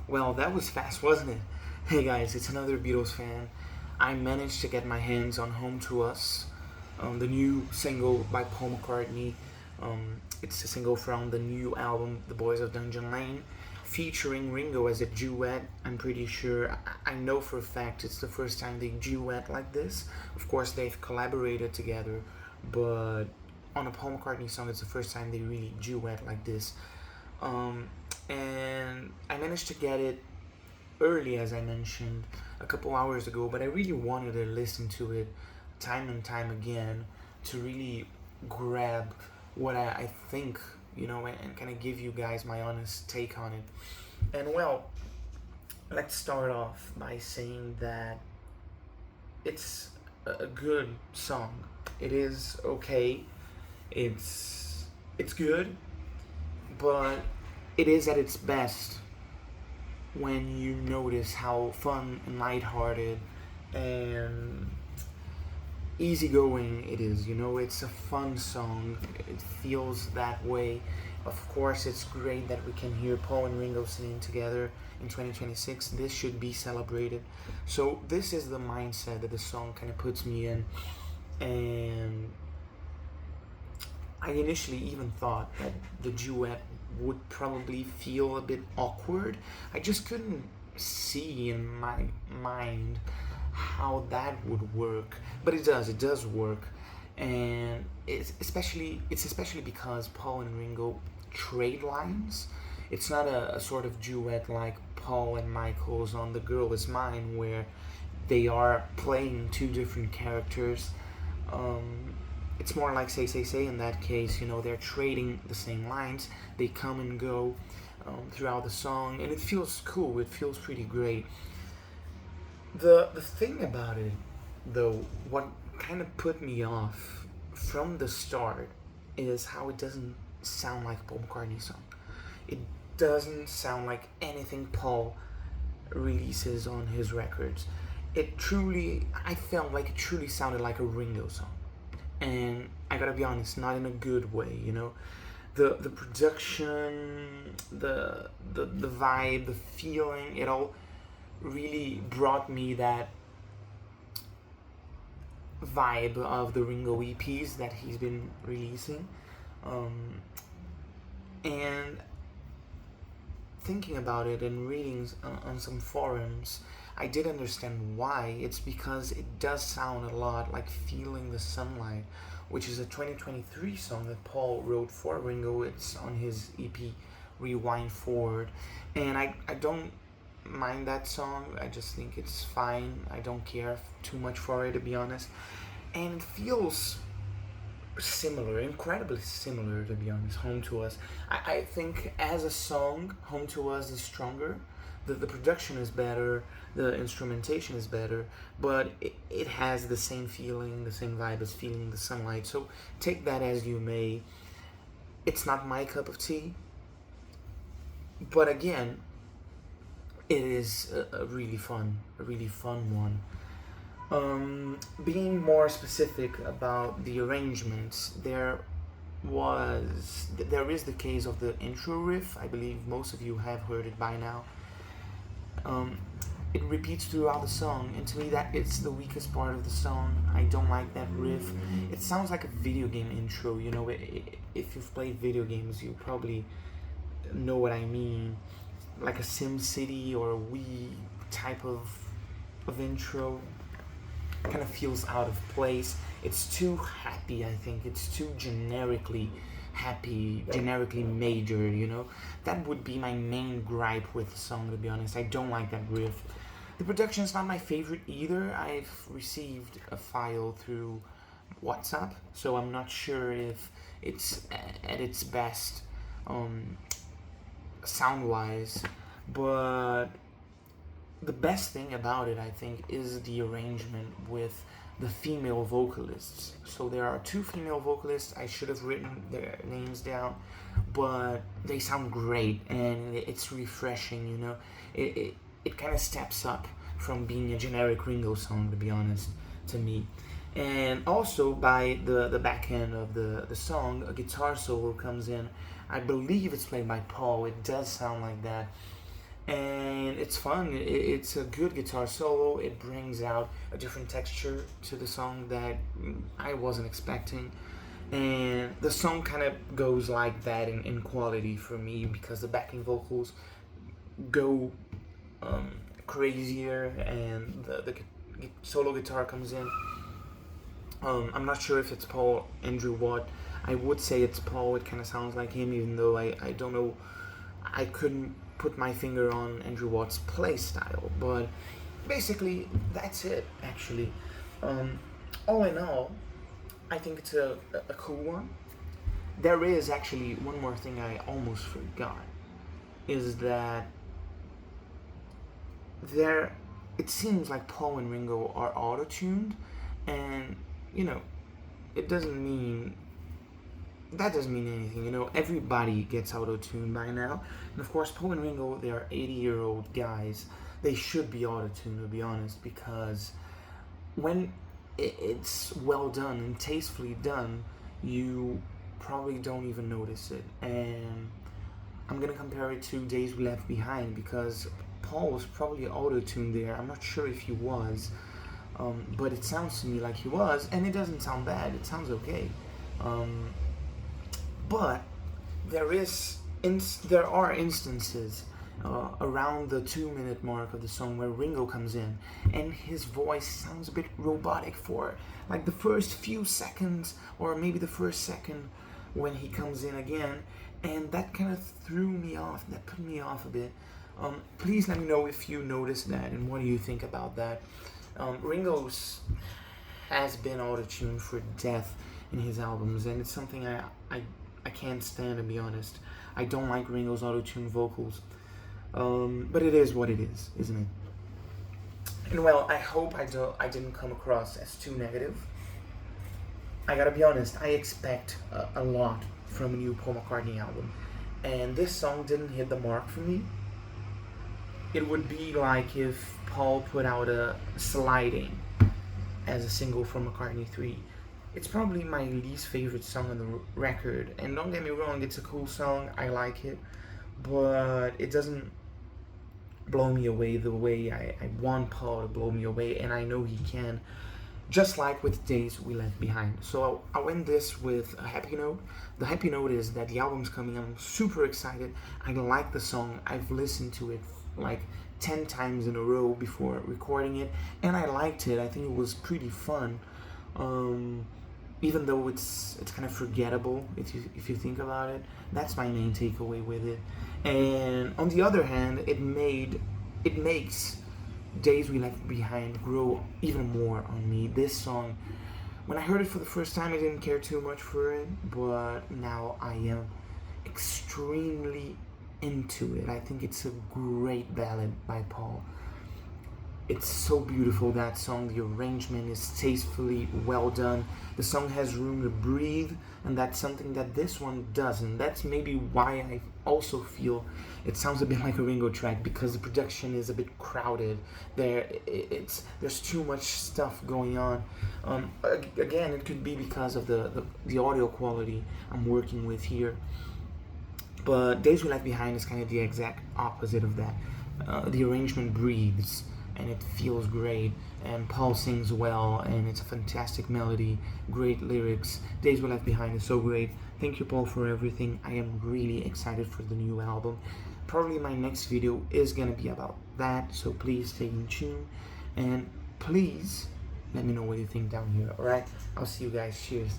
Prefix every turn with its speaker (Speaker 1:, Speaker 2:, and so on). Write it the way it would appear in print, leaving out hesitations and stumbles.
Speaker 1: Well, that was fast, wasn't it? Hey guys, it's another Beatles fan. I managed to get my hands on Home to Us, the new single by Paul McCartney. It's a single from the new album, The Boys of Dungeon Lane, featuring Ringo as a duet. I'm pretty sure, I know for a fact it's the first time they duet like this. Of course, they've collaborated together, but on a Paul McCartney song, it's the first time they really duet like this. Um, and I managed to get it early, as I mentioned a couple hours ago, but I really wanted to listen to it time and time again to really grab what I think, and kind of give you guys my honest take on it. And well, let's start off by saying that it's a good song. It is okay. It's good, but it is at its best when you notice how fun and lighthearted and easygoing it is. It's a fun song. It feels that way. Of course, it's great that we can hear Paul and Ringo singing together in 2026. This should be celebrated. So this is the mindset that the song kind of puts me in, and I initially even thought that the duet would probably feel a bit awkward. I just couldn't see in my mind how that would work, but it does work, and it's especially because Paul and Ringo trade lines. It's not a sort of duet like Paul and Michael's on "The Girl Is Mine," where they are playing two different characters. Um, it's more like say in that case. They're trading the same lines. They come and go throughout the song, and it feels cool. It feels pretty great. The thing about it, though, what kind of put me off from the start is how it doesn't sound like a Paul McCartney song. It doesn't sound like anything Paul releases on his records. I felt like it truly sounded like a Ringo song. And I gotta be honest, not in a good way. The production, the vibe, the feeling, it all really brought me that vibe of the Ringo EPs that he's been releasing. Um, and thinking about it and reading on some forums, I did understand why. It's because it does sound a lot like Feeling the Sunlight, which is a 2023 song that Paul wrote for Ringo. It's on his EP Rewind Forward. And I don't mind that song. I just think it's fine. I don't care too much for it, to be honest. And it feels similar, incredibly similar, to be honest. Home to Us. I think as a song, Home to Us is stronger. The production is better, the instrumentation is better, but it has the same feeling, the same vibe as Feeling the Sunlight. So take that as you may. It's not my cup of tea, but again, it is a really fun one. Being more specific about the arrangements, there is the case of the intro riff. I believe most of you have heard it by now. Um, it repeats throughout the song, and to me, that it's the weakest part of the song. I don't like that riff. It sounds like a video game intro. If you've played video games, you probably know what I mean, like a Sim City or a Wii type of intro. Kind of feels out of place. It's too happy, I think. It's too generically happy, generically major. That would be my main gripe with the song, to be honest. I don't like that riff. The production is not my favorite either. I've received a file through WhatsApp, so I'm not sure if it's at its best um, sound wise, but the best thing about it, I think, is the arrangement with the female vocalists. So there are two female vocalists. I should have written their names down, but they sound great and it's refreshing. It kind of steps up from being a generic Ringo song, to be honest, to me. And also by the back end of the song, a guitar solo comes in. I believe it's played by Paul. It does sound like that. and it's fun. It's a good guitar solo. It brings out a different texture to the song that I wasn't expecting, and the song kind of goes like that in quality for me because the backing vocals go um, crazier, and the solo guitar comes in. I'm not sure if it's Paul Andrew Watt. I would say it's Paul. It kind of sounds like him, even though I don't know. I couldn't put my finger on Andrew Watt's play style, but basically that's it. Actually, um, all in all, I think it's a cool one. There is actually one more thing I almost forgot. Is that there? It seems like Paul and Ringo are auto-tuned, and you know, it doesn't mean that doesn't mean anything. Everybody gets auto-tuned by now. And of course, Paul and Ringo, they are 80-year-old guys. They should be auto-tuned, to be honest, because when it's well done and tastefully done, you probably don't even notice it. And I'm gonna compare it to Days We Left Behind, because Paul was probably auto-tuned there. I'm not sure if he was, but it sounds to me like he was, and it doesn't sound bad. It sounds okay. But there are instances around the 2 minute mark of the song where Ringo comes in, and his voice sounds a bit robotic for like the first few seconds, or maybe the first second when he comes in again, and that kind of threw me off. That put me off a bit. Please let me know if you noticed that, and what do you think about that. Ringo's has been auto-tuned for death in his albums, and it's something I can't stand, to be honest. I don't like Ringo's auto-tune vocals, but it is what it is, isn't it? And well, I hope I didn't come across as too negative. I gotta be honest, I expect a lot from a new Paul McCartney album, and this song didn't hit the mark for me. It would be like if Paul put out a Sliding as a single from McCartney 3. It's probably my least favorite song on the record, and don't get me wrong, it's a cool song, I like it, but it doesn't blow me away the way I want Paul to blow me away, and I know he can, just like with Days We Left Behind. So I'll end this with a happy note. The happy note is that the album's coming. I'm super excited. I like the song. I've listened to it like 10 times in a row before recording it, and I liked it. I think it was pretty fun. Even though it's kind of forgettable if you think about it. That's my main takeaway with it. And on the other hand, it makes Days We Left Behind grow even more on me. This song, when I heard it for the first time, I didn't care too much for it, but now I am extremely into it. I think it's a great ballad by Paul. It's so beautiful, that song. The arrangement is tastefully well done. The song has room to breathe, and that's something that this one doesn't. That's maybe why I also feel it sounds a bit like a Ringo track, because the production is a bit crowded. There's too much stuff going on. Again, it could be because of the audio quality I'm working with here. But Days We Left Behind is kind of the exact opposite of that. The arrangement breathes, and it feels great, and Paul sings well, and it's a fantastic melody, great lyrics. Days We Left Behind is so great. Thank you, Paul, for everything. I am really excited for the new album. Probably my next video is gonna be about that, so please stay in tune, and please let me know what you think down here. Alright, I'll see you guys. Cheers.